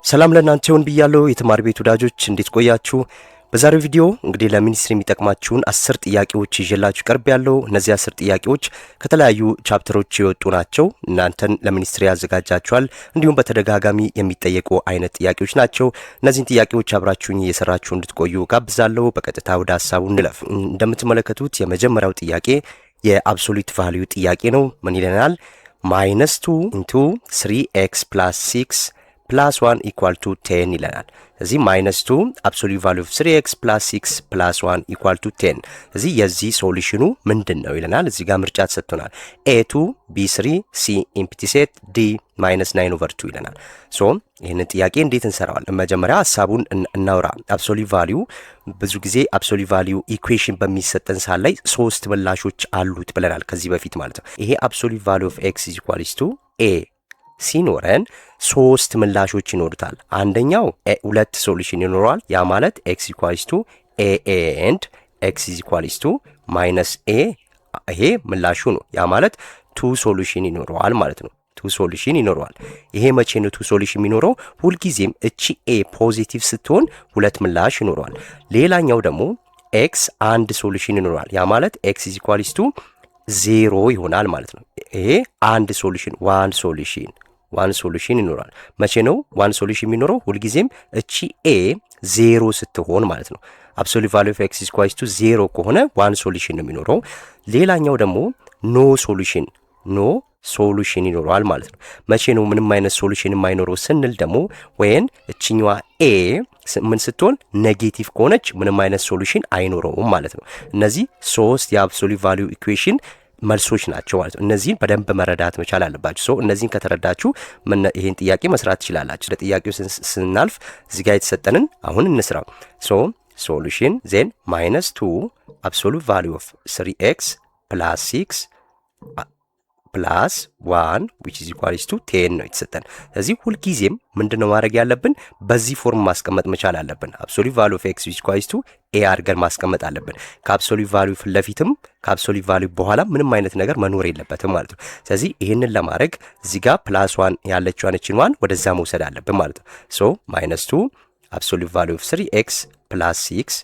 ሰላም ለእናንተ ይሁን ብያለሁ የተማሪ ቤት ወዳጆች እንዴት ቆያችሁ? በዛሬው ቪዲዮ እንግዲህ ለሚኒስትሪ የሚጠቅማችሁን 10 ጥያቄዎች ይዤላችሁ ቀርቤያለሁ። እነዚህ 10 ጥያቄዎች ከተለያዩ ቻፕተሮች የወጡ ናቸው። እናንተን ለሚኒስትሪ ያዘጋጃችኋል። እንዲሁም በተደጋጋሚ የሚጠየቁ አይነት ጥያቄዎች ናቸው። እነዚህን ጥያቄዎች አብራችሁኝ እየሰራችሁ እንድትቆዩ ጋብዛለሁ። በቀጥታ ወደ ሀሳቡ እንለፍ። እንደምትመለከቱት የመጀመሪያው ጥያቄ የአብሶሉት ቫልዩ ጥያቄ ነው። ምን ይለናል? -2 into 3x plus 6 plus 1 equal to 10 ይለናል። እዚህ -2 absolute value of 3x plus 6 plus 1 equal to 10 እዚህ የዚህ ሶሉሽኑ ምንድነው ይለናል። እዚህ ጋር ምርጫ ተሰጥቶናል። a2 b3 c empty set d -9/2 ይለናል። ሶ ይሄንን ጥያቄ እንዴት እንሰራዋለን? መጀመሪያ ሐሳቡን እናውራ። absolute value ብዙ ጊዜ absolute value equation በሚሰጠን ሰዓት ላይ ሶስት ምላሾች አሉት ብለናል ከዚህ በፊት ማለት ነው። ይሄ absolute value of x is equal to a ሲኖረን ሶስት ምላሾች ይኖሩታል። አንደኛው ሁለት ሶሉሽን ይኖረዋል። ያ ማለት x equals to a and x is equals to -a ይሄ ምላሹ ነው። ያ ማለት ቱ ሶሉሽን ይኖረዋል ማለት ነው። ቱ ሶሉሽን ይኖረዋል። ይሄ መቼ ነው ቱ ሶሉሽን የሚኖረው? ሁልጊዜም እቺ a ፖዚቲቭ ስትሆን ሁለት ምላሽ ይኖረዋል። ሌላኛው ደግሞ x አንድ ሶሉሽን ይኖረዋል። ያ ማለት x is equals to 0 ይሆናል ማለት ነው። ይሄ አንድ ሶሉሽን ዋን ሶሉሽን ይኖራል። መቼ ነው ዋን ሶሉሽን የሚኖረው? ሁልጊዜም እቺ a 0 ስትሆን ማለት ነው። absolute value of x is equal to 0 ከሆነ ዋን ሶሉሽን ነው የሚኖረው። ሌላኛው ደግሞ ኖ ሶሉሽን ይኖረዋል ማለት ነው። መቼ ነው ምንም አይነት ሶሉሽን የማይኖረው ስንል ደግሞ ወይን እቺኛዋ a ምን ስትሆን ኔጌቲቭ ከሆነች ምንም አይነት ሶሉሽን አይኖረውም ማለት ነው። እነዚህ ሶስት የአብሶሉት ቫልዩ ኢኩዌሽን መልሶች ናቸው ማለት ነው። እነዚህን በደንብ መረዳት መቻል አለባችሁ። ሶ እነዚህን ከተረዳችሁ ይሄን ጥያቄ መስራት ትችላላችሁ። ለጥያቄው ስናልፍ እዚህ ጋር የተሰጠንን አሁን እንስራው። ሶ ሶሉሽን ዜን -2 absolute value of 3x plus 6 plus 1 which is equal to 10 ነው የተሰጠን። ስለዚህ ሁልጊዜም ምንድነው ማድረግ ያለብን? በዚህ ፎርም ማስቀመጥ መቻል አለብን። absolute value of x is equal to a አድርገን ማስቀመጥ አለብን። ከአብሶሉት ቫልዩ ፊት ለፊትም ከአብሶሉት ቫልዩ በኋላ ምንም አይነት ነገር መኖር የለበትም ማለት ነው። ስለዚህ ይሄንን ለማድረግ እዚህ ጋር +1 ያለችዋን እቺን 1 ወደዛ መውሰድ አለብን ማለት ነው። ሶ -2 absolute value of 3x plus 6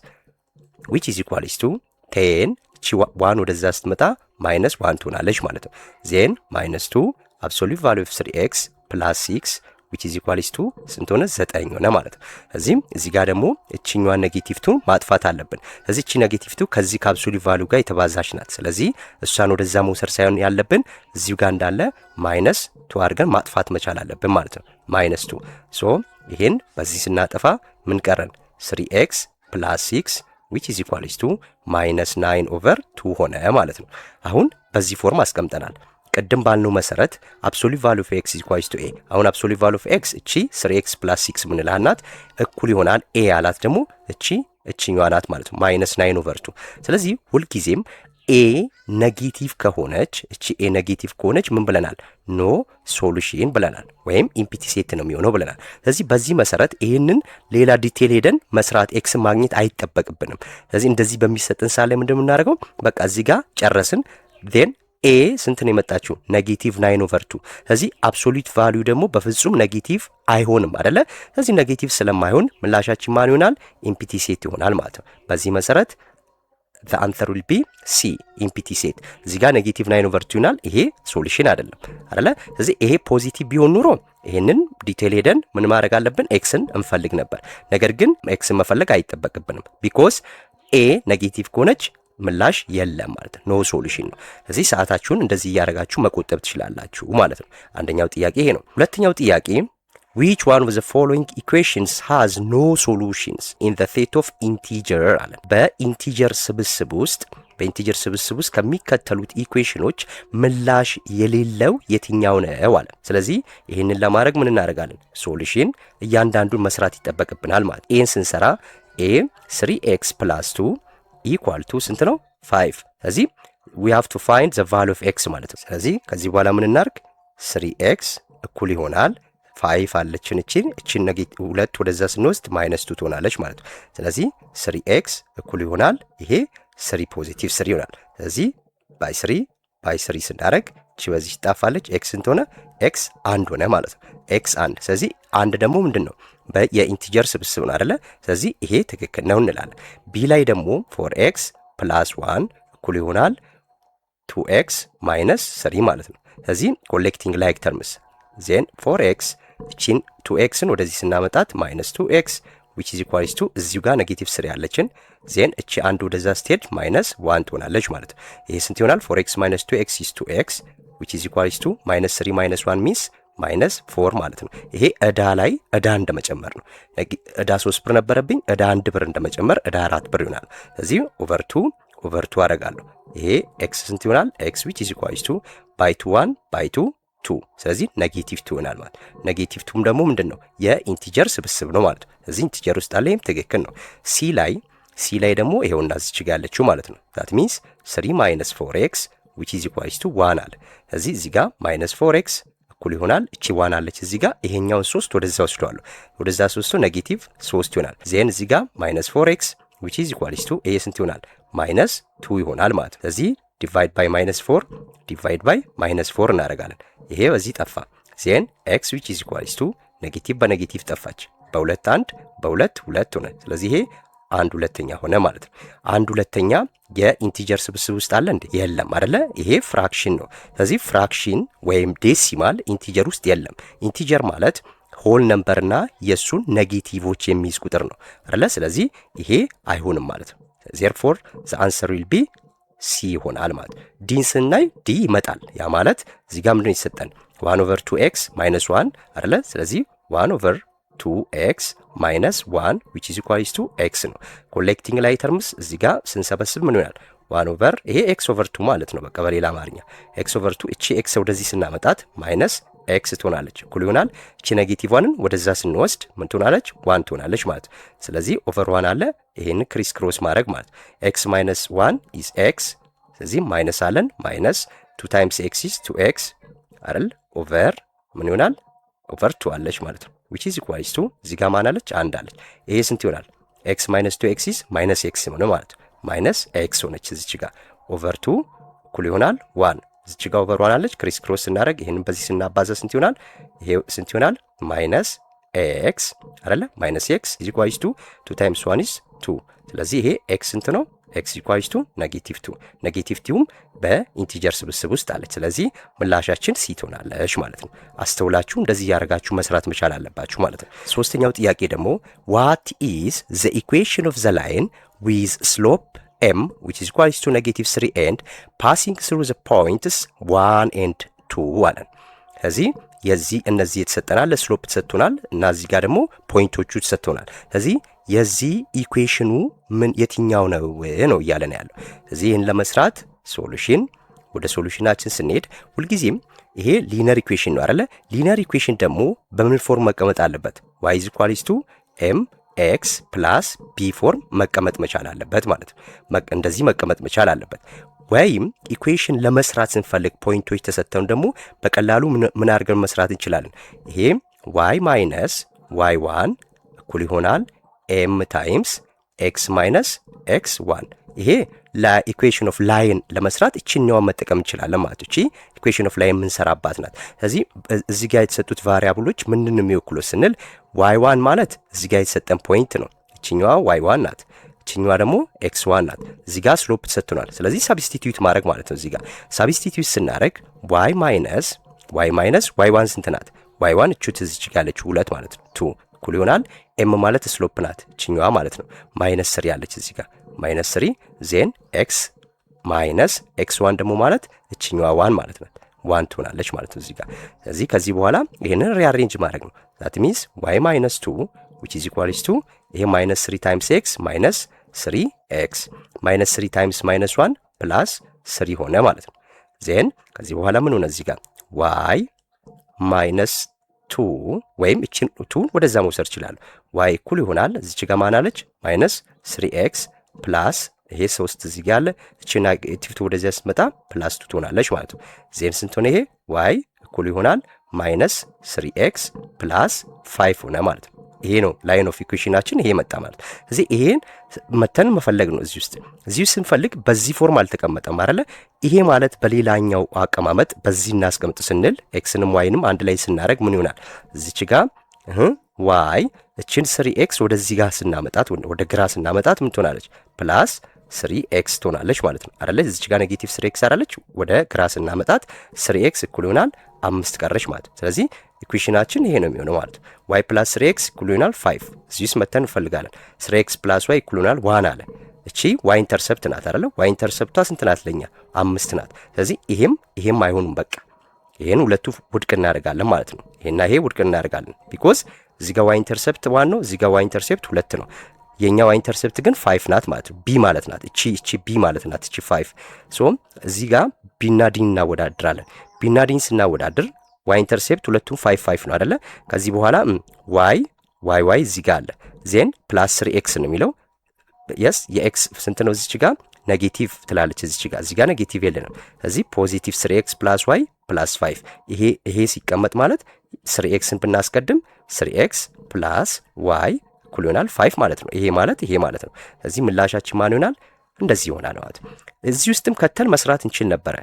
which is equal to 10 እቺ 1 ወደዛ ስትመጣ -1 ትሆናለች ማለት ነው። ዜን -2 absolute value of 3x plus 6 which is equal to ስንት ሆነ? 9 ሆነ ማለት ነው። እዚህ ጋር ደግሞ እቺኛዋ ኔጌቲቭ ቱ ማጥፋት አለብን። ስለዚህ እቺ ኔጌቲቭ ቱ ከዚህ ከአብሶሉት ቫልዩ ጋር የተባዛች ናት። ስለዚህ እሷን ወደዛ መውሰድ ሳይሆን ያለብን እዚሁ ጋር እንዳለ -2 አድርገን ማጥፋት መቻል አለብን ማለት ነው። -2 ሶ ይሄን በዚህ ስናጠፋ ምን ቀረን? 3x plus 6 which is equal to -9/2 ሆነ ማለት ነው። አሁን በዚህ ፎርም አስቀምጠናል። ቅድም ባልነው መሰረት absolute value of x is equal to a አሁን absolute value of x እቺ 3x plus 6 ምንላት ናት እኩል ይሆናል a ያላት ደግሞ እቺኛዋ ናት ማለት ነው -9/2። ስለዚህ ሁልጊዜም a ኔጌቲቭ ከሆነች እቺ a ኔጌቲቭ ከሆነች ምን ብለናል? ኖ ሶሉሽን ብለናል ወይም ኢምፕቲ ሴት ነው የሚሆነው ብለናል። ስለዚህ በዚህ መሰረት ይሄንን ሌላ ዲቴል ሄደን መስራት x ማግኘት አይጠበቅብንም። ስለዚህ እንደዚህ በሚሰጥን ሳለ ምንድነው የምናደርገው? በቃ እዚህ ጋር ጨረስን። ዜን a ስንት ነው የመጣችው? -9/2። ስለዚህ አብሶሉት ቫልዩ ደግሞ በፍጹም ኔጌቲቭ አይሆንም አይደለ? ስለዚህ ኔጌቲቭ ስለማይሆን ምላሻችን ማን ይሆናል? ኢምፕቲ ሴት ይሆናል ማለት ነው። በዚህ መሰረት the answer will be c empty set። እዚህ ጋር -9/2 ይሆናል። ይሄ ሶሉሽን አይደለም አይደለ? ስለዚህ ይሄ ፖዚቲቭ ቢሆን ኑሮ ይሄንን ዲቴል ሄደን ምን ማድረግ አለብን? ኤክስን እንፈልግ ነበር። ነገር ግን ኤክስን መፈለግ አይጠበቅብንም ቢኮዝ a ኔጌቲቭ ከሆነች ምላሽ የለም ማለት ነው። ኖ ሶሉሽን ነው። ስለዚህ ሰዓታችሁን እንደዚህ እያደረጋችሁ መቆጠብ ትችላላችሁ ማለት ነው። አንደኛው ጥያቄ ይሄ ነው። ሁለተኛው ጥያቄ which one of the following equations has no solutions in the set of integer አለ። በኢንቲጀር ስብስብ ውስጥ ከሚከተሉት ኢኩዌሽኖች ምላሽ የሌለው የትኛው ነው አለ። ስለዚህ ይሄንን ለማድረግ ምን እናደርጋለን? ሶሉሽን እያንዳንዱን መስራት ይጠበቅብናል ማለት። ይሄን ስንሰራ a 3x plus 2 equal to ስንት ነው? 5። ስለዚህ we have to find the value of x ማለት ነው። ስለዚህ ከዚህ በኋላ ምን እናርግ? 3x እኩል ይሆናል 5 አለችን እቺን ኔጌቲቭ 2 ወደዛ ስንወስድ -2 ትሆናለች ማለት ነው። ስለዚህ 3x እኩል ይሆናል ይሄ 3 ፖዚቲቭ 3 ይሆናል። ስለዚህ by 3 ባይ 3 ስናደርግ እቺ በዚህ ትጣፋለች። ኤክስ ስንት ሆነ? ኤክስ 1 ሆነ ማለት ነው። ኤክስ 1። ስለዚህ አንድ ደግሞ ምንድን ነው? የኢንቲጀር ስብስብ ነው አይደለ? ስለዚህ ይሄ ትክክል ነው እንላለን። ቢ ላይ ደግሞ 4x + 1 እኩል ይሆናል 2x - 3 ማለት ነው። ስለዚህ ኮሌክቲንግ ላይክ ተርምስ ዜን 4x እቺን 2xን ወደዚህ ስናመጣት -2x which is equals to እዚሁ ጋር ኔጌቲቭ 3 ያለችን ዜን እቺ አንድ ወደዛ ስትሄድ -1 ትሆናለች ማለት ነው። ይሄ ስንት ይሆናል? 4x - 2x is 2x which is equals to -3 - 1 means -4 ማለት ነው። ይሄ ዕዳ ላይ ዕዳ እንደመጨመር ነው። ዕዳ 3 ብር ነበረብኝ፣ ዕዳ 1 ብር እንደመጨመር ዕዳ 4 ብር ይሆናል። ስለዚህ ኦቨር 2 አደርጋለሁ። ይሄ ኤክስ ስንት ይሆናል? ኤክስ which is equals to by 1 by 2 ስለዚህ ኔጌቲቭ 2 ይሆናል ማለት። ኔጌቲቭ 2ም ደግሞ ምንድነው? የኢንቲጀር ስብስብ ነው ማለት ነው። ስለዚህ ኢንቲጀር ውስጥ አለ፣ ይሄም ትክክል ነው። ሲ ላይ ደግሞ ይሄውና እዚች ጋር ያለችው ማለት ነው። that means 3 - 4x which is equals to 1 አለ። ስለዚህ እዚህ ጋር -4x እኩል ይሆናል እቺ 1 አለች እዚህ ጋር፣ ይሄኛውን 3 ወደዛ ወስደዋለሁ። ወደዛ 3 ኔጌቲቭ 3 ይሆናል። ዜን እዚህ ጋር -4x which is equals to ይሄ ስንት ይሆናል? -2 ይሆናል ማለት ነው። ስለዚህ ዲቫይድ ባይ -4 ዲቫይድ ባይ -4 እናደርጋለን። ይሄ በዚህ ጠፋ። ዜን x which is equals to ኔጌቲቭ በኔጌቲቭ ጠፋች። በሁለት 1 በሁለት 2 ሆነ። ስለዚህ ይሄ 1/2 ሆነ ማለት ነው። 1/2 የኢንቲጀር ስብስብ ውስጥ አለ እንዴ? የለም አይደለ? ይሄ ፍራክሽን ነው። ስለዚህ ፍራክሽን ወይም ዴሲማል ኢንቲጀር ውስጥ የለም። ኢንቲጀር ማለት ሆል ነምበርና የሱን ኔጌቲቮች የሚይዝ ቁጥር ነው አይደለ? ስለዚህ ይሄ አይሆንም ማለት ነው። therefore the answer will be ሲ ይሆናል ማለት። ዲን ስናይ ዲ ይመጣል። ያ ማለት እዚህ ጋር ምንድነው ይሰጠን? 1/2x - 1 አይደለ? ስለዚህ 1/2x - 1 which is equals to x ነው። ኮሌክቲንግ ላይ ተርምስ እዚህ ጋር ስንሰበስብ ምን ይሆናል? 1 ይሄ x/2 ማለት ነው። በቃ በሌላ አማርኛ x/2 እቺ x ወደዚህ ስናመጣት -x ትሆናለች። እኩል ይሆናል እቺ ኔጌቲቭዋንን ወደዛ ስንወስድ ምን ትሆናለች? 1 ትሆናለች ማለት። ስለዚህ ኦቨር 1 አለ። ይሄን ክሪስ ክሮስ ማድረግ ማለት x - 1 is x። ስለዚህ ማይነስ አለን -2 times x is 2x አይደል? ኦቨር ምን ይሆናል? ኦቨር 2 አለች ማለት ነው። which is equals to እዚህ ጋር ማን አለች? 1 አለች። ይሄ ስንት ይሆናል? x - 2x is -x ነው ማለት -x ሆነች እዚች ጋር ኦቨር 2 እኩል ይሆናል 1 እዚች ጋር ኦቨር 1 አለች። ክሪስ ክሮስ ስናደርግ ይሄንን በዚህ ስናባዛ ስንት ይሆናል? ይሄ ስንት ይሆናል? -x አይደለ? -x is equals to 2 times 1 is 2። ስለዚህ ይሄ x ስንት ነው? x equals to -2። ኔጌቲቭ 2ም በኢንቲጀር ስብስብ ውስጥ አለች። ስለዚህ ምላሻችን ሲ ትሆናለች ማለት ነው። አስተውላችሁ እንደዚህ ያደርጋችሁ መስራት መቻል አለባችሁ ማለት ነው። ሶስተኛው ጥያቄ ደግሞ what is the equation of the line with slope m which is equals to -3 and passing through the points 1 and 2 አለን። ስለዚህ የዚህ እነዚህ የተሰጠናል ለስሎፕ ተሰጥቶናል እና እዚህ ጋር ደግሞ ፖይንቶቹ ተሰጥቶናል። ስለዚህ የዚህ ኢኩዌሽኑ ምን የትኛው ነው እያለ ነው ያለው። ስለዚህ ይህን ለመስራት ወደ ሶሉሽናችን ስንሄድ ሁልጊዜም ይሄ ሊነር ኢኩዌሽን ነው አይደለ? ሊነር ኢኩዌሽን ደግሞ በምን ፎርም መቀመጥ አለበት? y is equals to mx plus b ፎርም መቀመጥ መቻል አለበት ማለት ነው። እንደዚህ መቀመጥ መቻል አለበት። ወይም ኢኩዌሽን ለመስራት ስንፈልግ ፖይንቶች ተሰጥተውን ደግሞ በቀላሉ ምን አድርገን መስራት እንችላለን? ይሄ y minus y1 እኩል ይሆናል m times x minus x1። ይሄ ለኢኩዌሽን ኦፍ ላይን ለመስራት እቺኛዋን መጠቀም እንችላለን ማለት ነው። እቺ ኢኩዌሽን ኦፍ ላይን የምንሰራባት ናት። ስለዚህ እዚህ ጋር የተሰጡት ቫሪያብሎች ምንድን ነው የሚወክሉት ስንል y1 ማለት እዚህ ጋር የተሰጠን ፖይንት ነው። እቺኛዋ y1 ናት። እቺኛዋ ደግሞ x1 ናት። እዚህ ጋር ስሎፕ ተሰጥቶናል። ስለዚህ ሳብስቲቲዩት ማድረግ ማለት ነው። እዚህ ጋር ሳብስቲቲዩት ስናደርግ y minus y1 ስንት ናት? y1 እቹት እዚህ ጋር ያለችው 2 ማለት ነው 2 እኩል ይሆናል m ማለት ስሎፕ ናት እቺኛዋ ማለት ነው። -3 ያለች እዚህ ጋር -3 ዜን x ማይነስ x1 ደግሞ ማለት እቺኛዋ 1 ማለት ነው 1 ትሆናለች ማለት ነው እዚህ ጋር። ስለዚህ ከዚህ በኋላ ይሄንን ሪአሬንጅ ማድረግ ነው። that means y minus 2 which is equals to ይሄ -3 times x minus 3x -3 times -1 plus 3 ሆነ ማለት ነው። ዜን ከዚህ በኋላ ምን ሆነ እዚህ ጋር y minus 2 ወይም እቺን 2 ወደዛ መውሰድ ይችላል። y እኩል ይሆናል እዚች ጋር ማናለች -3x ፕላስ ይሄ 3 እዚህ ጋር አለ እቺ ኔጌቲቭ ወደዚያ ስትመጣ ፕላስ 2 ትሆናለች ማለት ነው። ዜን ስንት ሆነ? ይሄ y እኩል ይሆናል -3x ፕላስ 5 ሆነ ማለት ነው። ይሄ ነው ላይን ኦፍ ኢኩዌሽናችን ይሄ መጣ ማለት። ስለዚህ ይሄን መተን መፈለግ ነው። እዚሁ ስንፈልግ በዚህ ፎርም አልተቀመጠም አይደለ? ይሄ ማለት በሌላኛው አቀማመጥ በዚህ እናስቀምጥ ስንል ኤክስንም ዋይንም አንድ ላይ ስናደርግ ምን ይሆናል? እዚች ጋር ዋይ እችን 3x ወደዚህ ጋር ስናመጣት ወደ ግራ ስናመጣት ምን ትሆናለች? ፕላስ 3x ትሆናለች ማለት ነው አይደለ? እዚች ጋር ኔጌቲቭ 3x አለች። ወደ ግራ ስናመጣት 3x እኩል ይሆናል 5 ቀረች ማለት ነው። ስለዚህ ኢኩዌሽናችን ይሄ ነው የሚሆነው ማለት ነው። y + 3x እኩል ይሆናል 5። እዚህስ መተን እንፈልጋለን 3x + y እኩል ይሆናል 1 አለ። እቺ y ኢንተርሰፕት ናት አይደለ? y ኢንተርሰፕቷ ስንት ናት? ለኛ 5 ናት። ስለዚህ ይሄም አይሆኑም። በቃ ይሄን ሁለቱ ውድቅ እናደርጋለን ማለት ነው። ይሄና ይሄ ውድቅ እናደርጋለን። ቢኮዝ እዚህ ጋር y ኢንተርሰፕት 1 ነው፣ እዚህ ጋር y ኢንተርሰፕት 2 ነው። የኛ y ኢንተርሰፕት ግን 5 ናት ማለት ነው። b ማለት ናት እቺ b ማለት ናት እቺ 5። ሶ እዚህ ጋር b እና d እናወዳድራለን። b እና d ስናወዳድር y ኢንተርሰፕት ሁለቱም 5 5 ነው አይደለ? ከዚህ በኋላ y እዚህ ጋር አለ። ዜን ፕላስ 3x ነው የሚለው የስ የx ስንት ነው? እዚች ጋር ኔጌቲቭ ትላለች። እዚህ ጋር ኔጌቲቭ የለንም። ስለዚህ ፖዚቲቭ 3x + y + 5 ይሄ ሲቀመጥ ማለት 3xን ብናስቀድም 3x + y እኩል ይሆናል 5 ማለት ነው። ይሄ ማለት ነው። ስለዚህ ምላሻችን ማን ይሆናል? እንደዚህ ይሆናል ማለት ነው። እዚህ ውስጥም ከተል መስራት እንችል ነበረ።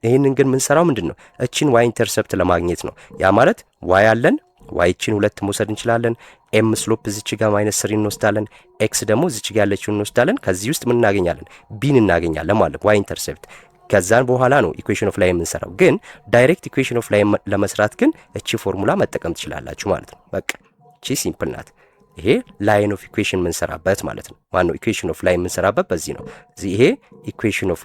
ይሄንን ግን የምንሰራው ምንድነው? እቺን y ኢንተርሰፕት ለማግኘት ነው። ያ ማለት y አለን፣ y እቺን 2 መውሰድ እንችላለን። m ስሎፕ እዚች ጋር -3 እንወስዳለን። x ደግሞ እዚች ጋር ያለችውን እንወስዳለን። ከዚህ ውስጥ ምን እናገኛለን? ቢን እናገኛለን ማለት y ኢንተርሰፕት። ከዛን በኋላ ነው ኢኩዌሽን ኦፍ ላይን የምንሰራው። ግን ዳይሬክት ኢኩዌሽን ኦፍ ላይን ለመስራት ግን እቺ ፎርሙላ መጠቀም ትችላላችሁ ማለት ነው። በቃ እቺ ሲምፕል ናት። ይሄ ላይን ኦፍ ኢኩዌሽን የምንሰራበት ማለት ነው። ማን ነው ኢኩዌሽን ኦፍ ላይን የምንሰራበት? በዚህ ነው። ይሄ ኢኩዌሽን ኦፍ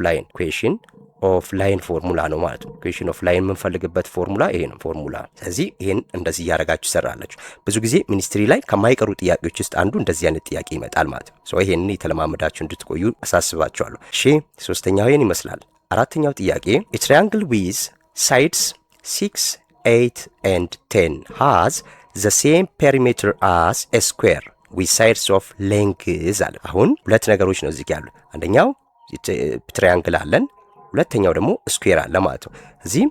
ላይን ፎርሙላ ነው ማለት ነው። ኢኩዌሽን ኦፍ ላይን የምንፈልግበት ፎርሙላ ይሄ ነው ፎርሙላ። ስለዚህ ይሄን እንደዚህ እያደረጋችሁ ይሰራላችሁ። ብዙ ጊዜ ሚኒስትሪ ላይ ከማይቀሩ ጥያቄዎች ውስጥ አንዱ እንደዚህ አይነት ጥያቄ ይመጣል ማለት ነው። ሶ ይሄንን የተለማመዳችሁ እንድትቆዩ አሳስባችኋለሁ። እሺ፣ ሶስተኛው ይሄን ይመስላል። አራተኛው ጥያቄ a triangle with sides 6, 8 and 10 has the same perimeter as a square with sides of length አለ። አሁን ሁለት ነገሮች ነው እዚህ ያሉ። አንደኛው ትሪያንግል አለን፣ ሁለተኛው ደግሞ ስኩዌር አለ ማለት ነው። እዚህ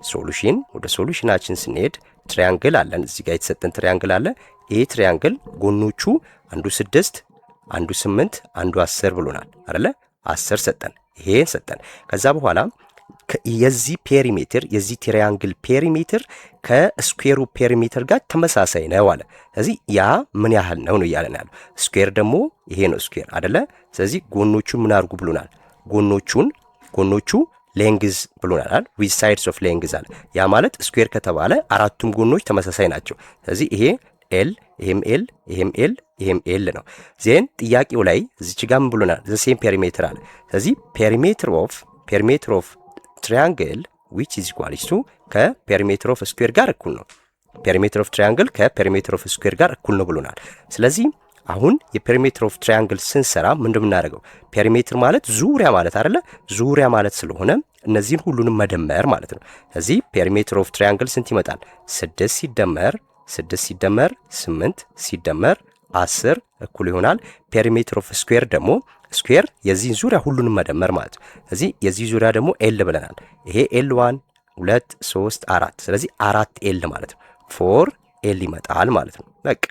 ወደ ሶሉሽናችን ስንሄድ ትሪያንግል አለን። እዚህ ጋር የተሰጠን ትሪያንግል አለ። ይሄ ትሪያንግል ጎኖቹ አንዱ 6 አንዱ 8 አንዱ 10 ብሎናል አይደለ? 10 ሰጠን፣ ይሄን ሰጠን። ከዛ በኋላ የዚህ ፔሪሜትር የዚህ ትሪያንግል ፔሪሜትር ከስኩዌሩ ፔሪሜትር ጋር ተመሳሳይ ነው አለ። ስለዚህ ያ ምን ያህል ነው እያለን ያለው። ስኩዌር ደግሞ ይሄ ነው ስኩዌር አይደለ? ስለዚህ ጎኖቹን ምን አድርጉ ብሎናል? ጎኖቹ ሌንግዝ ብሎናል። ዊዝ ሳይድስ ኦፍ ሌንግዝ አለ። ያ ማለት ስኩዌር ከተባለ አራቱም ጎኖች ተመሳሳይ ናቸው። ስለዚህ ይሄ ኤል፣ ይሄም ኤል፣ ይሄም ኤል፣ ይሄም ኤል ነው። ዜን ጥያቄው ላይ እዚች ጋር ምን ብሎናል? ዘ ሴም ፔሪሜትር አለ። ስለዚህ ፔሪሜትር ኦፍ ትሪያንግል which is equals to ከፔሪሜትር ኦፍ ስኩዌር ጋር እኩል ነው። ፔሪሜትር ኦፍ ትሪያንግል ከፔሪሜትር ኦፍ ስኩዌር ጋር እኩል ነው ብሎናል። ስለዚህ አሁን የፔሪሜትር ኦፍ ትሪያንግል ስንሰራ ምንድን የምናደርገው? ፔሪሜትር ማለት ዙሪያ ማለት አይደለ? ዙሪያ ማለት ስለሆነ እነዚህን ሁሉንም መደመር ማለት ነው። ስለዚህ ፔሪሜትር ኦፍ ትሪያንግል ስንት ይመጣል? 6 ሲደመር 8 ሲደመር 10 እኩል ይሆናል ፔሪሜትር ኦፍ ስኩዌር ደግሞ ስኩዌር የዚህን ዙሪያ ሁሉንም መደመር ማለት ነው። ስለዚህ የዚህ ዙሪያ ደግሞ ኤል ብለናል። ይሄ ኤል 1 2 3 4 ስለዚህ 4 ኤል ማለት ነው። 4 ኤል ይመጣል ማለት ነው። በቃ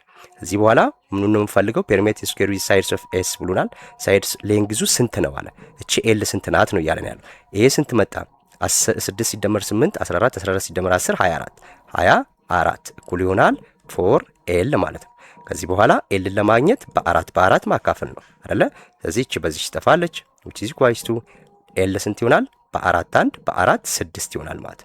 እዚህ በኋላ ምኑን ነው የምንፈልገው? ፔሪሜትር ስኩዌር ዊዝ ሳይድስ ኦፍ ኤስ ብሎናል። ሳይድስ ሌንግዙ ስንት ነው አለ። እቺ ኤል ስንት ናት ነው እያለን ያለው። ይሄ ስንት መጣ? 6 ሲደመር 8 14 14 ሲደመር 10 24 እኩል ይሆናል 4 ኤል ማለት ነው። ከዚህ በኋላ ኤልን ለማግኘት በአራት ማካፈል ነው አይደለ? ስለዚህ እቺ በዚህ ትጠፋለች። which is equals to ኤል ስንት ይሆናል? በ4 6 ይሆናል ማለት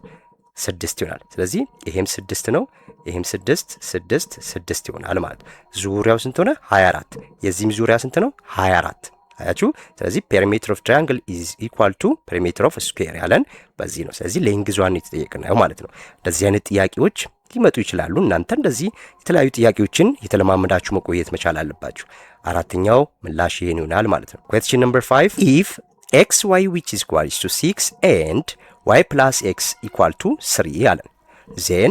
6 ይሆናል። ስለዚህ ይሄም 6 ነው፣ ይሄም 6 ይሆናል ማለት ዙሪያው ስንት ሆነ? 24። የዚህም ዙሪያ ስንት ነው? 24። አያችሁ? ስለዚህ ፔሪሜትር ኦፍ ትራያንግል ኢዝ ኢኳል ቱ ፔሪሜትር ኦፍ ስኩዌር ያለን በዚህ ነው። ስለዚህ ሌንግዟን የተጠየቅነው ማለት ነው። እንደዚህ አይነት ጥያቄዎች ሊመጡ ይችላሉ። እናንተ እንደዚህ የተለያዩ ጥያቄዎችን የተለማመዳችሁ መቆየት መቻል አለባችሁ። አራተኛው ምላሽ ይሄን ይሆናል ማለት ነው። question number 5 if xy which is equals to 6 and y plus x equal to 3 አለን then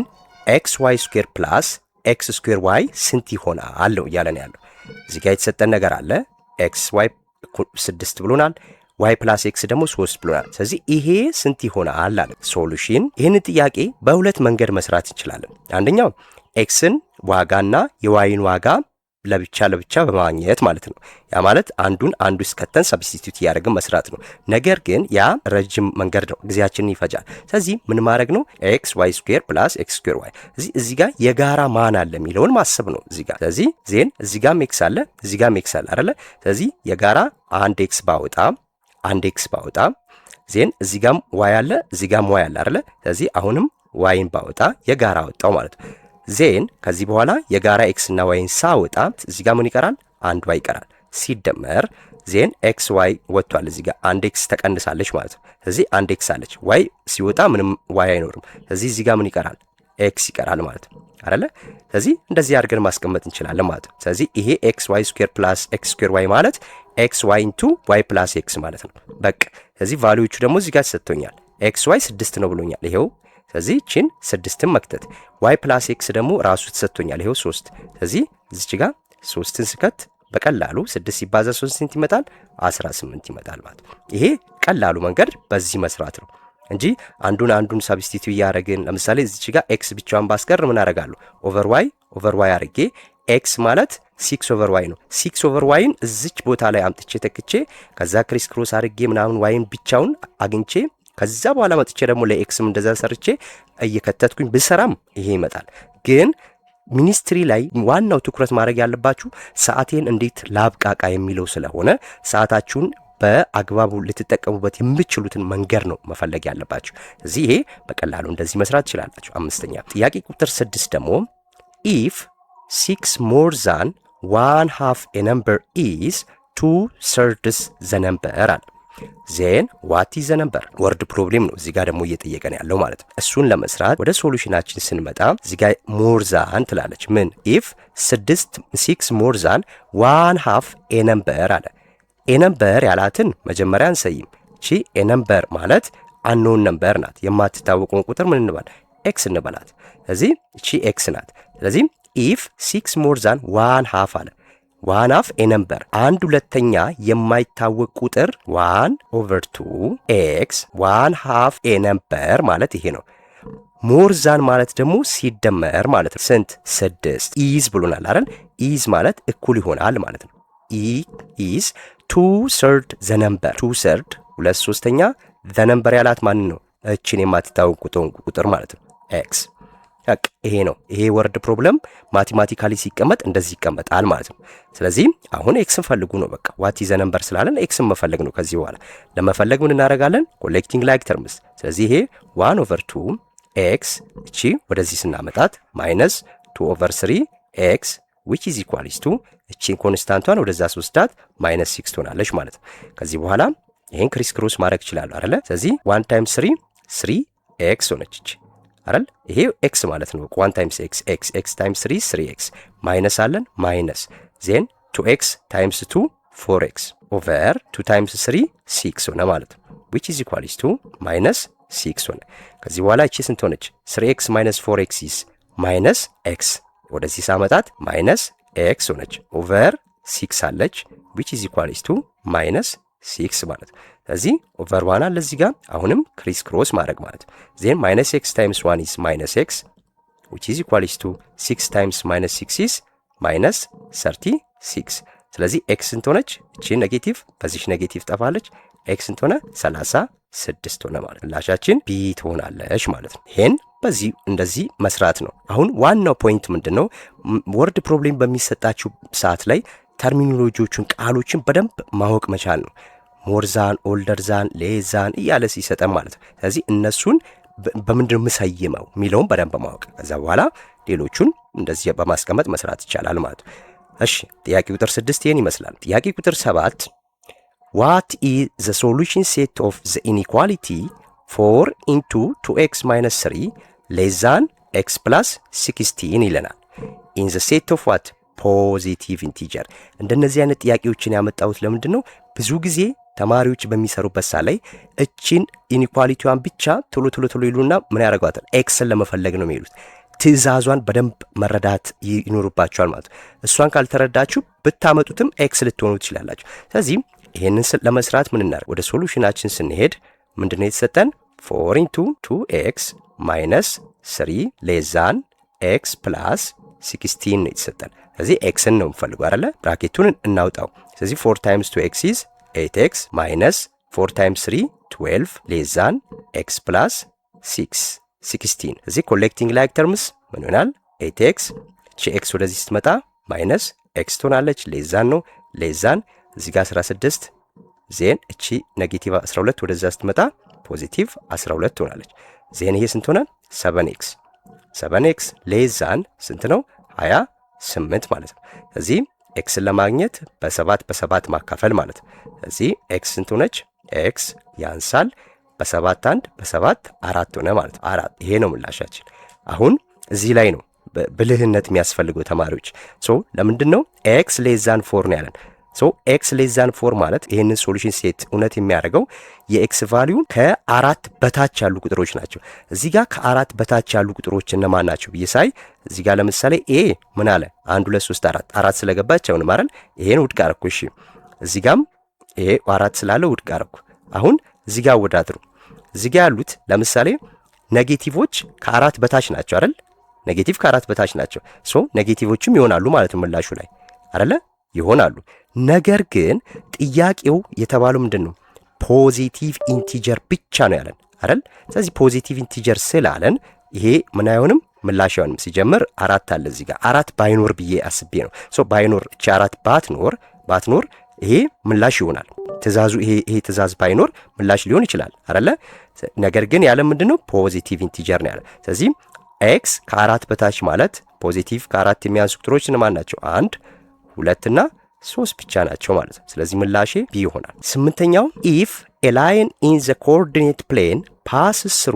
xy square plus x square y ስንት ይሆናል ነው እያለን ያለው። እዚህ ጋር የተሰጠን ነገር አለ። xy 6 ብሎናል፣ y plus x ደግሞ 3 ብሎናል። ስለዚህ ይሄ ስንት ይሆናል አለ። ሶሉሽን ይህን ጥያቄ በሁለት መንገድ መስራት እንችላለን። አንደኛው ኤክስን ዋጋና የዋይን ዋጋ ለብቻ በማግኘት ማለት ነው። ያ ማለት አንዱ እስከተን ሰብስቲቱት እያደረግን መስራት ነው። ነገር ግን ያ ረጅም መንገድ ነው፣ ጊዜያችንን ይፈጃል። ስለዚህ ምን ማድረግ ነው? ኤክስ ዋይ ስኩዌር ፕላስ ኤክስ ስኩዌር ዋይ። እዚህ ጋር የጋራ ማን አለ የሚለውን ማሰብ ነው እዚህ ጋር። ስለዚህ ዜን እዚህ ጋር ኤክስ አለ፣ እዚህ ጋር ኤክስ አለ አይደለ? ስለዚህ የጋራ አንድ ኤክስ ባወጣ ዜን እዚህ ጋር ዋይ አለ፣ እዚህ ጋር ዋይ አለ አይደለ? ስለዚህ አሁንም ዋይን ባወጣ የጋራ አወጣው ማለት ነው። ዜን ከዚህ በኋላ የጋራ ኤክስ እና ዋይን ሳወጣ እዚህ ጋር ምን ይቀራል? አንድ ዋይ ይቀራል። ሲደመር ዜን ኤክስ ዋይ ወጥቷል። እዚህ ጋር አንድ ኤክስ ተቀንሳለች ማለት ነው። ስለዚህ አንድ ኤክስ አለች። ዋይ ሲወጣ ምንም ዋይ አይኖርም። ስለዚህ እዚህ ጋር ምን ይቀራል? ኤክስ ይቀራል ማለት ነው አይደለ? ስለዚህ እንደዚህ አድርገን ማስቀመጥ እንችላለን ማለት ነው። ስለዚህ ይሄ ኤክስ ዋይ ስኩዌር ፕላስ ኤክስ ስኩዌር ዋይ ማለት ኤክስ ዋይ ኢንቱ ዋይ ፕላስ ኤክስ ማለት ነው። በቃ ስለዚህ ቫልዩዎቹ ደግሞ እዚህ ጋር ተሰጥቶኛል። ኤክስ ዋይ 6 ነው ብሎኛል። ይሄው ስለዚህ ቺን 6ን መክተት ዋይ ፕላስ ኤክስ ደግሞ ራሱ ተሰጥቶኛል። ይሄው 3። ስለዚህ እዚች ጋር 3ን ስከት በቀላሉ 6 ሲባዛ 3 ስንት ይመጣል? 18 ይመጣል ማለት ነው። ይሄ ቀላሉ መንገድ በዚህ መስራት ነው እንጂ አንዱን ሰብስቲቱ እያደረግን ለምሳሌ እዚች ጋር ኤክስ ብቻዋን ባስቀር ምን አደርጋለሁ? ኦቨር ዋይ አድርጌ ኤክስ ማለት 6 ኦቨር ዋይ ነው። 6 ኦቨር ዋይን እዚች ቦታ ላይ አምጥቼ ተክቼ ከዛ ክሪስ ክሮስ አድርጌ ምናምን ዋይን ብቻውን አግኝቼ ከዛ በኋላ መጥቼ ደግሞ ለኤክስም እንደዛ ሰርቼ እየከተትኩኝ ብሰራም ይሄ ይመጣል። ግን ሚኒስትሪ ላይ ዋናው ትኩረት ማድረግ ያለባችሁ ሰዓቴን እንዴት ላብቃቃ የሚለው ስለሆነ ሰዓታችሁን በአግባቡ ልትጠቀሙበት የምትችሉትን መንገድ ነው መፈለግ ያለባችሁ። እዚህ ይሄ በቀላሉ እንደዚህ መስራት ትችላላችሁ። አምስተኛ ጥያቄ ቁጥር 6 ደግሞ if 6 more than 1/2 a number is 2/3 the number አለ። ዜን ዋት ኢዝ ዘ ነምበር ወርድ ፕሮብሌም ነው እዚህ ጋር ደግሞ እየጠየቀን ያለው ማለት ነው። እሱን ለመስራት ወደ ሶሉሽናችን ስንመጣ እዚህ ጋር ሞር ዛን ትላለች። ምን ኢፍ 6 ሞር ዛን 1/2 ኤ ነምበር አለ። ኤ ነምበር ያላትን መጀመሪያ እንሰይም። እቺ ኤ ነምበር ማለት አንኖን ነምበር ናት። የማትታወቀውን ቁጥር ምን እንባል? ኤክስ እንበላት። ስለዚህ እቺ ኤክስ ናት። ስለዚህ ኢፍ 6 ሞር ዛን 1/2 አለ 1/2 ኤ ነምበር 1/2 የማይታወቅ ቁጥር 1/2 ኤክስ 1/2 ኤ ነምበር ማለት ይሄ ነው። ሞር ዛን ማለት ደግሞ ሲደመር ማለት ነው። ስንት? 6 ኢዝ ብሎናል አይደል? ኢዝ ማለት እኩል ይሆናል ማለት ነው። ኢዝ 2/3 ዘ ነምበር 2/3 2/3 ዘ ነምበር ያላት ማን ነው? እቺን የማትታወቅ ቁጥር ማለት ነው ኤክስ። ይሄ ነው። ይሄ ወርድ ፕሮብለም ማቴማቲካሊ ሲቀመጥ እንደዚህ ይቀመጣል ማለት ነው። ስለዚህ አሁን ኤክስን ፈልጉ ነው በቃ። ዋት ኢዝ ዘ ነምበር ስላለን ኤክስን መፈለግ ነው። ከዚህ በኋላ ለመፈለግ ምን እናደርጋለን? ኮሌክቲንግ ላይክ ተርምስ። ስለዚህ ይሄ 1/2 ኤክስ እቺ ወደዚህ ስናመጣት ማይነስ 2/3 ኤክስ which is equals to እቺን ኮንስታንቷን ወደዛ ስወስዳት ማይነስ 6 ትሆናለች ማለት ነው። ከዚህ በኋላ ይሄን ክሪስ ክሮስ ማድረግ ይችላል አይደለ? ስለዚህ 1 ታይምስ 3 ኤክስ ሆነች እቺ አይደል? ይሄ ኤክስ ማለት ነው። 1 ታይምስ ኤክስ ታይምስ 3 ኤክስ ማይነስ አለን ማይነስ ዜን 2x ታይምስ 2 4x ኦቨር 2 ታይምስ 3 6 ሆነ ማለት ነው። which is equals to ማይነስ 6 ሆነ። ከዚህ በኋላ እቺ ስንት ሆነች? 3x ማይነስ 4x is ማይነስ x ወደዚህ ሳመጣት ማይነስ x ሆነች ኦቨር 6 አለች which is equals to ማይነስ 6 ማለት ነው። ስለዚህ ኦቨር 1 አለ እዚህ ጋር አሁንም ክሪስ ክሮስ ማድረግ ማለት ዜን ማይነስ x ታይምስ 1 is ማይነስ x which is equals to 6 ታይምስ ማይነስ 6 is ማይነስ 36። ስለዚህ x ስንት ሆነች? እቺ ኔጌቲቭ በዚህ ኔጌቲቭ ጠፋለች። x ስንት ሆነ? 36 ሆነ ማለት ምላሻችን ቢ ትሆናለች ማለት ነው። ይሄን በዚህ እንደዚህ መስራት ነው። አሁን ዋናው ፖይንት ምንድነው? ወርድ ፕሮብሌም በሚሰጣችሁ ሰዓት ላይ ተርሚኖሎጂዎቹን ቃሎችን በደንብ ማወቅ መቻል ነው። ሞርዛን፣ ኦልደርዛን፣ ሌዛን እያለ ሲሰጠን ማለት ነው። ስለዚህ እነሱን በምንድነው የምሰይመው የሚለውን በደንብ ማወቅ፣ ከዛ በኋላ ሌሎቹን እንደዚህ በማስቀመጥ መስራት ይቻላል ማለት ነው። እሺ ጥያቄ ቁጥር 6 ይሄን ይመስላል። ጥያቄ ቁጥር 7 what is the solution set of the inequality 4 into 2x minus 3 less than x plus 16 ይለናል። in the set of what ፖዚቲቭ ኢንቲጀር። እንደነዚህ አይነት ጥያቄዎችን ያመጣሁት ለምንድን ነው? ብዙ ጊዜ ተማሪዎች በሚሰሩበት ሰዓት ላይ እቺን ኢኒኳሊቲዋን ብቻ ቶሎ ይሉና ምን ያደርጓታል? ኤክስን ለመፈለግ ነው የሚሉት። ትዕዛዟን በደንብ መረዳት ይኖርባቸዋል ማለት ነው። እሷን ካልተረዳችሁ ብታመጡትም ኤክስ ልትሆኑ ትችላላችሁ። ስለዚህ ይሄንን ለመስራት ምን እናደርግ? ወደ ሶሉሽናችን ስንሄድ ምንድነው የተሰጠን? 4 into 2x minus 3 less than ኤክስ ፕላስ 16 ነው የተሰጠን። ስለዚህ ኤክስን ነው የምፈልገው አይደለ? ብራኬቱን እናውጣው። ስለዚህ 4 ታይምስ 2 ኤክስ ኢዝ 8x ማይነስ 4 ታይምስ 3 12 ሌስ ዛን ኤክስ ፕላስ 16። እዚህ ኮሌክቲንግ ላይክ ተርምስ ምን ይሆናል? 8x እቺ ኤክስ ወደዚህ ስትመጣ ማይነስ ኤክስ ትሆናለች። ሌስ ዛን ነው ሌስ ዛን እዚህ ጋር 16 ዜን እቺ ኔጌቲቭ 12 ወደዛ ስትመጣ ፖዚቲቭ 12 ትሆናለች። ዜን ይሄ ስንት ሆነ? 7x ሌስ ዛን ስንት ነው? 28 ማለት ነው። እዚህ ኤክስን ለማግኘት በ7 ማካፈል ማለት ነው። እዚህ ኤክስ ስንት ሆነች? ኤክስ ያንሳል በ7 1 በ7 4 ሆነ ማለት ነው። 4 ይሄ ነው ምላሻችን። አሁን እዚህ ላይ ነው ብልህነት የሚያስፈልገው ተማሪዎች። ሶ ለምንድን ነው ኤክስ ሌስ ዛን 4 ነው ያለን? ሶ ኤክስ ሌስ ዛን 4 ማለት ይሄንን ሶሉሽን ሴት እውነት የሚያደርገው የኤክስ ቫልዩ ከ4 በታች ያሉ ቁጥሮች ናቸው። እዚህ ጋር ከ4 በታች ያሉ ቁጥሮች እነማን ናቸው ብዬ ሳይ እዚህ ጋር ለምሳሌ ኤ ምን አለ? 1 2 3 4 ስለገባች አሁን ማለት ይሄን ውድቅ አደረኩ። እሺ እዚህ ጋርም ይሄ 4 ስላለ ውድቅ አደረኩ። አሁን እዚህ ጋር ወዳድሩ እዚህ ጋር ያሉት ለምሳሌ ኔጌቲቮች ከ4 በታች ናቸው አይደል? ኔጌቲቭ ከ4 በታች ናቸው። ሶ ኔጌቲቮችም ይሆናሉ ማለት ነው ምላሹ ላይ አይደለ? ይሆናሉ። ነገር ግን ጥያቄው የተባለው ምንድን ነው? ፖዚቲቭ ኢንቲጀር ብቻ ነው ያለን አይደል? ስለዚህ ፖዚቲቭ ኢንቲጀር ስላለን ይሄ ምን አይሆንም? ምላሽ አይሆንም። ሲጀምር 4 አለ እዚህ ጋር 4 ባይኖር ብዬ አስቤ ነው። ሶ ባይኖር እቺ 4 ባትኖር ይሄ ምላሽ ይሆናል። ትእዛዙ ይሄ ትእዛዝ ባይኖር ምላሽ ሊሆን ይችላል አይደለ? ነገር ግን ያለ ምንድነው? ፖዚቲቭ ኢንቲጀር ነው ያለ። ስለዚህ ኤክስ ከ4 በታች ማለት ፖዚቲቭ ከ4 የሚያንሱ ቁጥሮች እነማን ናቸው? 1 2 እና 3 ብቻ ናቸው ማለት ነው። ስለዚህ ምላሼ ቢ ይሆናል። ስምንተኛው ኢፍ ኤ ላይን ኢን ዘ ኮኦርዲኔት ፕሌን ፓስስ ትሩ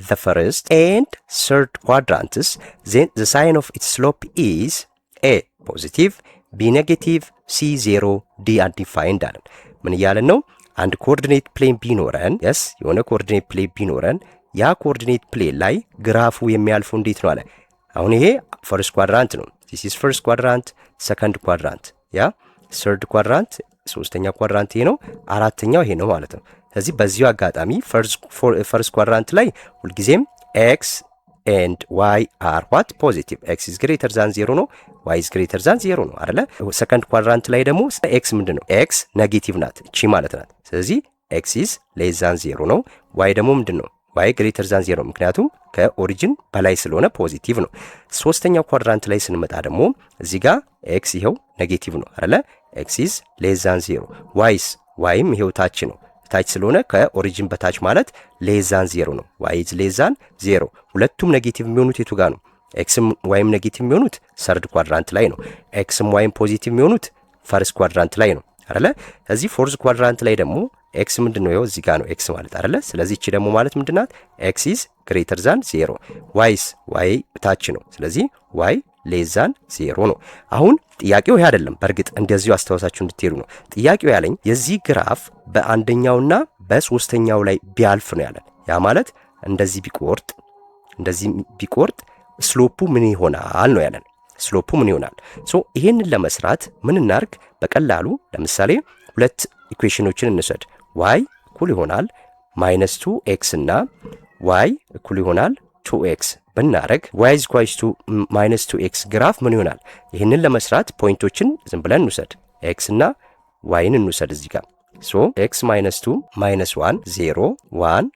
ዘ ፈርስት ኤንድ ሰርድ ኳድራንትስ ዜን ዘ ሳይን ኦፍ ኢትስ ስሎፕ ኢዝ ኤ ፖዚቲቭ ቢ ኔጌቲቭ ሲ 0 ዲ አንዲፋይንድ አለን። ምን እያለን ነው? አንድ ኮኦርዲኔት ፕሌን ቢኖረን የሆነ ኮኦርዲኔት ፕሌን ቢኖረን ያ ኮኦርዲኔት ፕሌን ላይ ግራፉ የሚያልፈው እንዴት ነው አለ። አሁን ይሄ ፈርስት ኳድራንት ነው። ዲስ ኢዝ ፈርስት ኳድራንት፣ ሰከንድ ኳድራንት፣ ያ ሰርድ ኳድራንት፣ ሶስተኛ ኳድራንት ይሄ ነው፣ አራተኛው ይሄ ነው ማለት ነው። ስለዚህ በዚሁ አጋጣሚ ፈርስት ኳድራንት ላይ ሁልጊዜም ኤክስ ኤንድ ዋይ አር ዋት ፖዚቲቭ፣ ኤክስ ኢዝ ግሬተር ዛን 0 ነው፣ ዋይ ኢዝ ግሬተር ዛን 0 ነው አይደለ? ሰከንድ ኳድራንት ላይ ደግሞ ኤክስ ምንድን ነው? ኤክስ ኔጌቲቭ ናት እቺ ማለት ናት። ስለዚህ ኤክስ ኢዝ ሌስ ዛን 0 ነው። ዋይ ደግሞ ምንድን ነው? ዋይ ግሬተር ዛን 0 ምክንያቱም ከኦሪጂን በላይ ስለሆነ ፖዚቲቭ ነው። ሶስተኛው ኳድራንት ላይ ስንመጣ ደግሞ እዚህ ጋር ኤክስ ይሄው ኔጌቲቭ ነው አይደለ? ኤክስ ኢዝ ሌስ ዛን 0። ዋይም ይሄው ታች ነው። ታች ስለሆነ ከኦሪጂን በታች ማለት ሌስ ዛን 0 ነው። ዋይ ኢዝ ሌስ ዛን 0። ሁለቱም ኔጌቲቭ የሚሆኑት የቱ ጋር ነው? ኤክስም ዋይም ኔጌቲቭ የሚሆኑት ሰርድ ኳድራንት ላይ ነው። ኤክስም ዋይም ፖዚቲቭ የሚሆኑት ፈርስት ኳድራንት ላይ ነው አይደለ? እዚህ ፎርዝ ኳድራንት ላይ ደግሞ ኤክስ ምንድን ነው? ይኸው እዚህ ጋር ነው ኤክስ ማለት አይደለ? ስለዚህ እቺ ደግሞ ማለት ምንድናት? ኤክስ ኢዝ ግሬተር ዛን 0። ዋይ ታች ነው። ስለዚህ ዋይ ሌስ ዛን 0 ነው። አሁን ጥያቄው ይሄ አይደለም። በእርግጥ እንደዚሁ አስተዋሳችሁ እንድትሄዱ ነው። ጥያቄው ያለኝ የዚህ ግራፍ በአንደኛውና በሶስተኛው ላይ ቢያልፍ ነው ያለን። ያ ማለት እንደዚህ ቢቆርጥ ስሎፑ ምን ይሆናል ነው ያለን። ስሎፑ ምን ይሆናል? ሶ ይሄንን ለመስራት ምን እናርግ? በቀላሉ ለምሳሌ ሁለት ኢኩዌሽኖችን እንውሰድ። ዋይ እኩል ይሆናል -2x እና ዋይ እኩል ይሆናል 2x ብናረግ ዋይ ኢዝ ኢኳልስ ቱ -2x ግራፍ ምን ይሆናል? ይህንን ለመስራት ፖይንቶችን ዝም ብለን እንውሰድ። ኤክስ እና ዋይን እንውሰድ እዚህ ጋር። ሶ ኤክስ -2 -1 0 1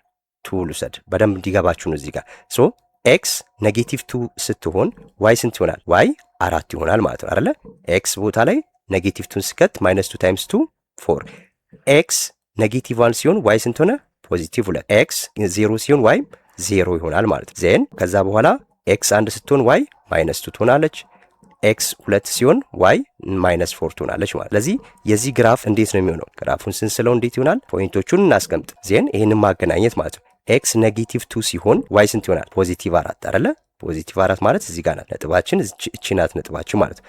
2 ልውሰድ በደንብ እንዲገባችሁ ነው እዚህ ጋር። ሶ ኤክስ -2 ስትሆን ዋይ ስንት ይሆናል? ዋይ 4 ይሆናል ማለት ነው አይደለ? ኤክስ ቦታ ላይ -2ን ስከት -2 ታይምስ 2 4። ኤክስ -1 ሲሆን ዋይ ስንት ሆነ? ፖዚቲቭ 2። ኤክስ 0 ሲሆን ዋይ 0 ይሆናል ማለት ነው። ዜን ከዛ በኋላ ኤክስ 1 ስትሆን ዋይ -2 ትሆናለች። ኤክስ 2 ሲሆን ዋይ -4 ትሆናለች ማለት። ስለዚህ የዚህ ግራፍ እንዴት ነው የሚሆነው? ግራፉን ስንስለው እንዴት ይሆናል? ፖይንቶቹን እናስቀምጥ። ዜን ይህንን ማገናኘት ማለት ነው። ኤክስ -2 ሲሆን ዋይ ስንት ይሆናል? ፖዚቲቭ 4 አይደለ? ፖዚቲቭ 4 ማለት እዚህ ጋር ናት ነጥባችን፣ እቺ ናት ነጥባችን ማለት ነው።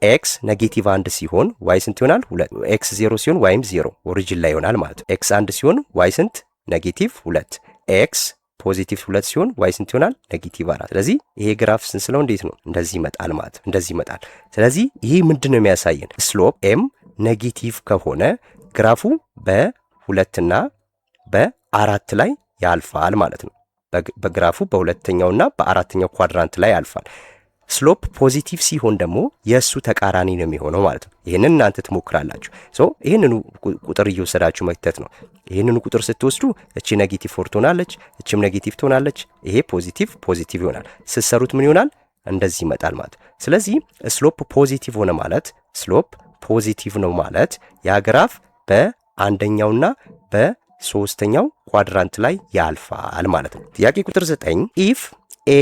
ኤክስ -1 ሲሆን ዋይ ስንት ይሆናል? 2። ኤክስ 0 ሲሆን ዋይም 0 ኦሪጂን ላይ ይሆናል ማለት ነው። ኤክስ 1 ሲሆን ዋይ ስንት? -2። ኤክስ ፖዚቲቭ 2 ሲሆን ዋይ ስንት ይሆናል? -4። ስለዚህ ይሄ ግራፍ ስንስለው እንዴት ነው? እንደዚህ ይመጣል ማለት ነው። እንደዚህ ይመጣል። ስለዚህ ይሄ ምንድን ነው የሚያሳየን? ስሎፕ ኤም ኔጌቲቭ ከሆነ ግራፉ በ2 እና በ4 ላይ ያልፋል ማለት ነው። በግራፉ በሁለተኛውና በአራተኛው ኳድራንት ላይ ያልፋል። ስሎፕ ፖዚቲቭ ሲሆን ደግሞ የእሱ ተቃራኒ ነው የሚሆነው ማለት ነው። ይህንን እናንተ ትሞክራላችሁ። ይህንኑ ቁጥር እየወሰዳችሁ መክተት ነው። ይህንኑ ቁጥር ስትወስዱ እቺ ኔጌቲቭ 4 ትሆናለች፣ እቺም ኔጌቲቭ ትሆናለች። ይሄ ፖዚቲቭ ይሆናል። ስትሰሩት ምን ይሆናል? እንደዚህ ይመጣል ማለት ነው። ስለዚህ ስሎፕ ፖዚቲቭ ሆነ ማለት ስሎፕ ፖዚቲቭ ነው ማለት ያ ግራፍ በአንደኛውና በሶስተኛው ኳድራንት ላይ ያልፋል ማለት ነው። ጥያቄ ቁጥር 9 ኢፍ ኤ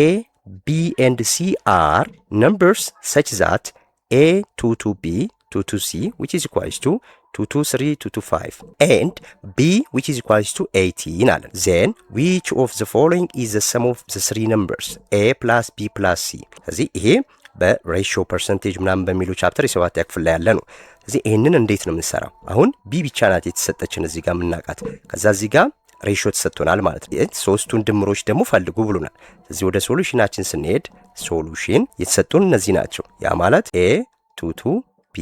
B and C are numbers such that A 2 to B 2 to C which is equals to 2 to 3 2 to 5 and B which is equals to 18 አለን። then which of the following is the sum of the three numbers A plus B plus C። ስለዚህ ይሄ በሬሽዮ ፐርሰንቴጅ ምናምን በሚሉ ቻፕተር የሰባት ክፍል ላይ ያለ ነው። ስለዚህ ይህንን እንዴት ነው የምንሰራው? አሁን ቢ ብቻ ናት የተሰጠችን እዚህ ጋር የምናውቃት። ከዛ እዚህ ጋር ሬሽዮ ተሰጥቶናል ማለት ነው። ሶስቱን ድምሮች ደግሞ ፈልጉ ብሉናል። እዚህ ወደ ሶሉሽናችን ስንሄድ ሶሉሽን የተሰጡን እነዚህ ናቸው። ያ ማለት ኤ 2 to B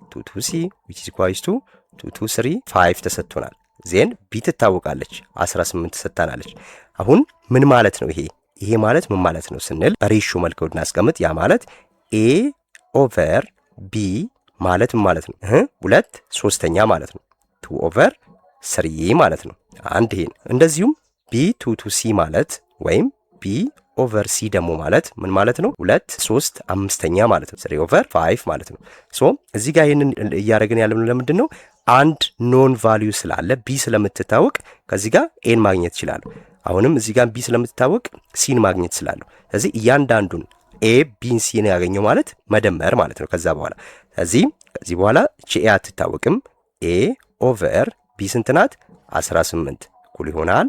2 to C which is equals to 2 to 3 5 ተሰጥቶናል። ዜን ቢ ትታወቃለች 18 ተሰጥታናለች። አሁን ምን ማለት ነው ይሄ ማለት ምን ማለት ነው ስንል በሬሽዮ መልክ እናስቀምጥ። ያ ማለት ኤ ኦቨር ቢ ማለት ምን ማለት ነው? 2/3 ማለት ነው። 2 ኦቨር 3 ማለት ነው። አንድ ይሄን እንደዚሁም ቢ 2 to C ማለት ወይም ቢ ኦቨር ሲ ደግሞ ማለት ምን ማለት ነው? 2/3 ማለት ነው። 3 ኦቨር 5 ማለት ነው። እዚህ ጋር ይሄንን እያደረግን ያለነው ለምንድን ነው? አንድ ኖን ቫልዩ ስላለ ቢ ስለምትታወቅ ከዚህ ጋር ኤን ማግኘት ይችላል። አሁንም እዚህ ጋር ቢ ስለምትታወቅ ሲን ማግኘት ይችላል። ስለዚህ እያንዳንዱን ኤ ቢን ሲን ያገኘው ማለት መደመር ማለት ነው። ከዛ በኋላ ከዚህ በኋላ ኤ አትታወቅም። ኤ ኦቨር ቢ ስንት ናት? 18 እኩል ይሆናል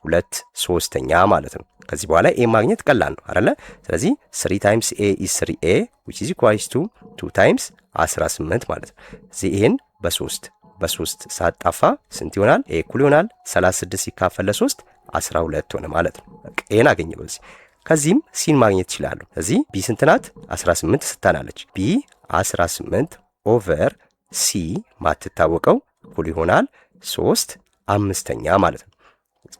2/3 ማለት ነው። ከዚህ በኋላ ኤ ማግኘት ቀላል ነው አይደለ? ስለዚህ 3 ታይምስ ኤ ኢዝ 3a which is equals to 2 ታይምስ 18 ማለት ነው። እዚህ ይሄን በ3 ሳጣፋ ስንት ይሆናል? ኤ እኩል ይሆናል 36 ሲካፈል ለ3 12 ሆነ ማለት ነው። በቃ ኤን አገኘው በዚህ። ከዚህም ሲን ማግኘት ይችላሉ። እዚህ ቢ ስንት ናት? 18 ስታናለች። ቢ 18 ኦቨር ሲ ማትታወቀው እኩል ይሆናል 3/5 ማለት ነው።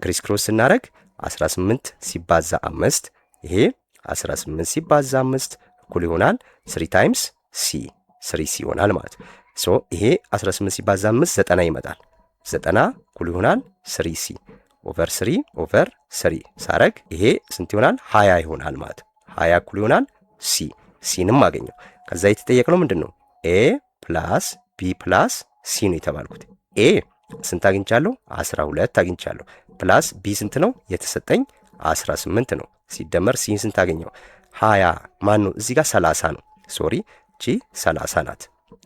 ክሪስ ክሮስ ስናደርግ 18 ሲባዛ 5 ይሄ 18 ሲባዛ 5 እኩል ይሆናል 3 ታይምስ ሲ 3 ይሆናል ማለት ነው። ይሄ 18 ሲባዛ 5 90 ይመጣል። 90 እኩል ይሆናል 3c ኦቨር 3 ኦቨር 3 ሳረግ ይሄ ስንት ይሆናል? 20 ይሆናል ማለት ነው። 20 እኩል ይሆናል ሲንም አገኘው። ከዛ የተጠየቅነው ምንድን ነው? ኤ ፕላስ ቢ ፕላስ ሲ ነው የተባልኩት። ኤ ስንት አግኝቻለሁ? 12 አግኝቻለሁ። ፕላስ ቢ ስንት ነው የተሰጠኝ? 18 ነው። ሲደመር ሲን ስንት አገኘው? 20 ማን ነው? እዚህ ጋር 30 ነው። ሶሪ እቺ 30 ናት።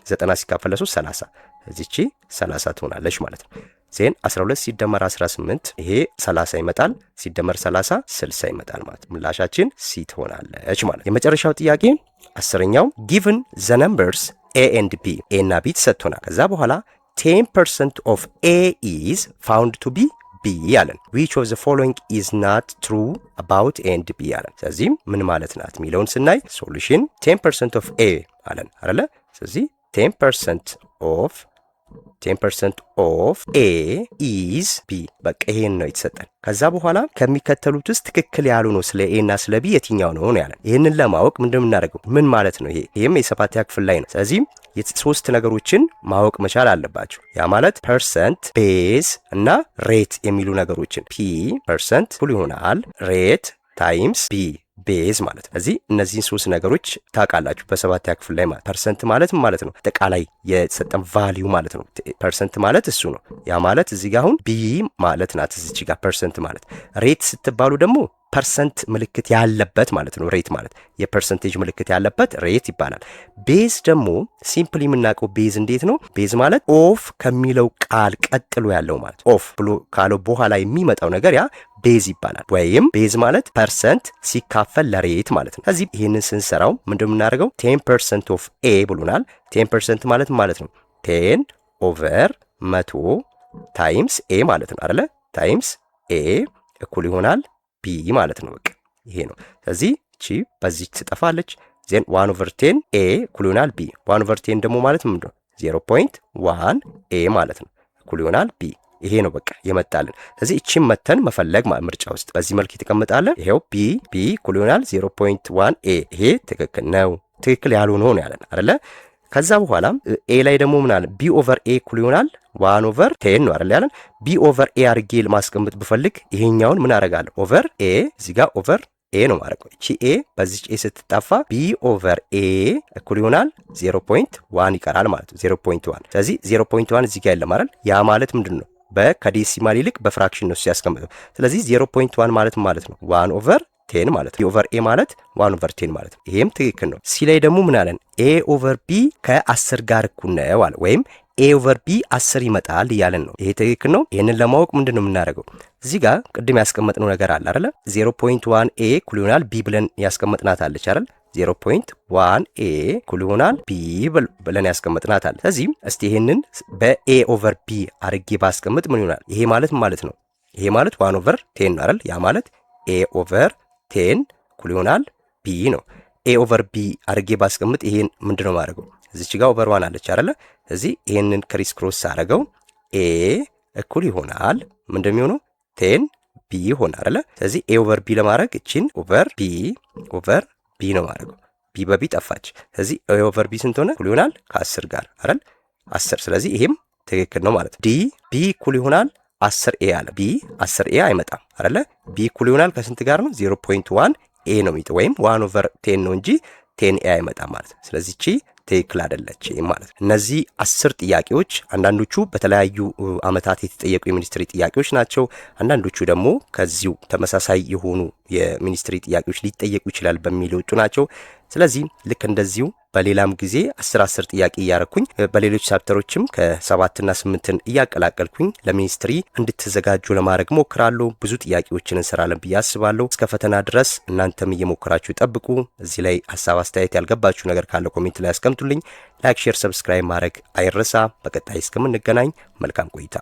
90 ሲካፈል ለ3 30 እዚቺ 30 ትሆናለች ማለት ነው። ዜን 12 ሲደመር 18 ይሄ 30 ይመጣል። ሲደመር 30 60 ይመጣል ማለት ነው። ምላሻችን ሲ ትሆናለች ማለት ነው። የመጨረሻው ጥያቄ 10ኛው given the numbers a and b a እና b ተሰጥቶናል። ከዛ በኋላ 10% of a is found to be b አለን። which of the following is not true about a and b አለን። ስለዚህ ምን ማለት ናት የሚለውን ስናይ ሶሉሽን 10% of a አለን አይደለ? ስለዚህ 10% of a is b በቃ ይሄን ነው የተሰጠን። ከዛ በኋላ ከሚከተሉት ውስጥ ትክክል ያሉ ነው ስለ a እና ስለ b የትኛው ነው ያለን። ይሄንን ለማወቅ ምንድነው የምናደርገው? ምን ማለት ነው ይሄም የሰባተኛ ክፍል ላይ ነው። ስለዚህ ሶስት ነገሮችን ማወቅ መቻል አለባቸው። ያ ማለት ፐርሰንት፣ ቤዝ እና ሬት የሚሉ ነገሮችን ፒ ፐርሰንት እኩል ይሆናል ሬት ታይምስ ቢ ቤዝ ማለት ነው። እዚህ እነዚህን ሶስት ነገሮች ታውቃላችሁ በሰባተኛ ክፍል ላይ ማለት ፐርሰንት ማለት ምን ማለት ነው? አጠቃላይ የተሰጠን ቫልዩ ማለት ነው። ፐርሰንት ማለት እሱ ነው። ያ ማለት እዚህ ጋር አሁን ቢ ማለት ናት እዚች ጋር ፐርሰንት ማለት። ሬት ስትባሉ ደግሞ ፐርሰንት ምልክት ያለበት ማለት ነው። ሬት ማለት የፐርሰንቴጅ ምልክት ያለበት ሬት ይባላል። ቤዝ ደግሞ ሲምፕሊ የምናውቀው ቤዝ እንዴት ነው? ቤዝ ማለት ኦፍ ከሚለው ቃል ቀጥሎ ያለው ማለት ኦፍ ብሎ ካለው በኋላ የሚመጣው ነገር ያ ቤዝ ይባላል። ወይም ቤዝ ማለት ፐርሰንት ሲካፈል ለሬት ማለት ነው። ከዚህ ይህንን ስንሰራው ምንድነው የምናደርገው? 10% ኦፍ ኤ ብሎናል። 10% ማለት ማለት ነው 10 ኦቨር 100 ታይምስ ኤ ማለት ነው አይደለ? ታይምስ ኤ እኩል ይሆናል ቢ ማለት ነው። በቃ ይሄ ነው። ስለዚህ እቺ በዚህ ትጠፋለች። ዜን 1 ኦቨር 10 ኤ እኩል ይሆናል ቢ። 1 ኦቨር 10 ደግሞ ማለት ምንድነው? 0.1 ኤ ማለት ነው እኩል ይሆናል ቢ። ይሄ ነው በቃ የመጣልን። ስለዚህ እቺን መተን መፈለግ ምርጫ ውስጥ በዚህ መልክ የተቀመጣለ። ይሄው ቢ እኩል ይሆናል 0.1 ኤ። ይሄ ትክክል ነው። ትክክል ያልሆነው ነው ያለን አይደለ? ከዛ በኋላ ኤ ላይ ደግሞ ምን አለ? ቢ ኦቨር ኤ እኩል ይሆናል 1/10 ነው አይደል ያለን። ቢ ኦቨር ኤ አድርጌ ማስቀመጥ ብፈልግ ይሄኛውን ምን አደርጋለሁ? ኦቨር ኤ እዚህ ጋር ኦቨር ኤ ነው ማለት ነው። እቺ ኤ በዚች ኤ ስትጣፋ ቢ ኦቨር ኤ እኩል ይሆናል 0.1 ይቀራል ማለት ነው። 0.1 ስለዚህ 0.1 እዚህ ጋር የለም አይደል? ያ ማለት ምንድን ነው? ከዴሲማል ይልቅ በፍራክሽን ነው ሲያስቀምጠው። ስለዚህ 0.1 ማለት ነው 1/10 ማለት ነው። ኦቨር ኤ ማለት 1/10 ማለት ነው። ይሄም ትክክል ነው። ሲ ላይ ደግሞ ምን አለን? ኤ ኦቨር ቢ ከ10 ጋር እኩል ነው አለ። ወይም ኤ ኦቨር ቢ 10 ይመጣል እያለን ነው። ይሄ ትክክል ነው። ይህንን ለማወቅ ምንድን ነው የምናደርገው? እዚህ ጋር ቅድም ያስቀመጥነው ነገር አለ አይደለ? 0.1 ኤ እኩል ይሆናል ቢ ብለን ያስቀመጥናት አለች አይደል? 0.1 ኤ እኩል ይሆናል ቢ ብለን ያስቀመጥናት አለ። ስለዚህ እስቲ ይሄንን በኤ ኦቨር ቢ አድርጌ ባስቀምጥ ምን ይሆናል? ይሄ ማለት ነው ይሄ ማለት 1/10 ነው አይደል? ያ ማለት ኤ ኦቨር 10 እኩል ይሆናል ቢ ነው። ኤ ኦቨር ቢ አድርጌ ባስቀምጥ ይሄን ምንድነው ማድረገው? እዚች ጋር ኦቨር 1 አለች አይደለ? እዚህ ይሄንን ክሪስ ክሮስ አደረገው ኤ እኩል ይሆናል ምንድነው የሚሆነው? 10 ቢ ይሆናል አይደለ? ስለዚህ ኤ ኦቨር ቢ ለማድረግ እቺን ኦቨር ቢ ነው ማድረገው። ቢ በቢ ጠፋች። ስለዚህ ኤ ኦቨር ቢ ስንት ሆነ? እኩል ይሆናል ከ10 ጋር አይደል? 10 ስለዚህ ይሄም ትክክል ነው ማለት ነው። ቢ እኩል ይሆናል 10 ኤ አለ። ቢ 10 ኤ አይመጣም አይደለ? ቢ እኩል ይሆናል ከስንት ጋር ነው? 0.1 ኤ ነው የሚጠ ወይም 1/10 ነው እንጂ 10 ኤ አይመጣም ማለት ነው። ስለዚህ እቺ ትክክል አይደለች ማለት ነው። እነዚህ 10 ጥያቄዎች አንዳንዶቹ በተለያዩ አመታት የተጠየቁ የሚኒስትሪ ጥያቄዎች ናቸው። አንዳንዶቹ ደግሞ ከዚሁ ተመሳሳይ የሆኑ የሚኒስትሪ ጥያቄዎች ሊጠየቁ ይችላል በሚል የወጡ ናቸው። ስለዚህ ልክ እንደዚሁ በሌላም ጊዜ 10 ጥያቄ እያረኩኝ በሌሎች ቻፕተሮችም ከ7ና 8ን እያቀላቀልኩኝ ለሚኒስትሪ እንድትዘጋጁ ለማድረግ ሞክራለሁ። ብዙ ጥያቄዎችን እንሰራለን ብዬ አስባለሁ። እስከ ፈተና ድረስ እናንተም እየሞከራችሁ ጠብቁ። እዚህ ላይ ሀሳብ አስተያየት ያልገባችሁ ነገር ካለ ኮሜንት ላይ አስቀምጡልኝ። ላይክ፣ ሼር፣ ሰብስክራይብ ማድረግ አይረሳ። በቀጣይ እስከምንገናኝ መልካም ቆይታ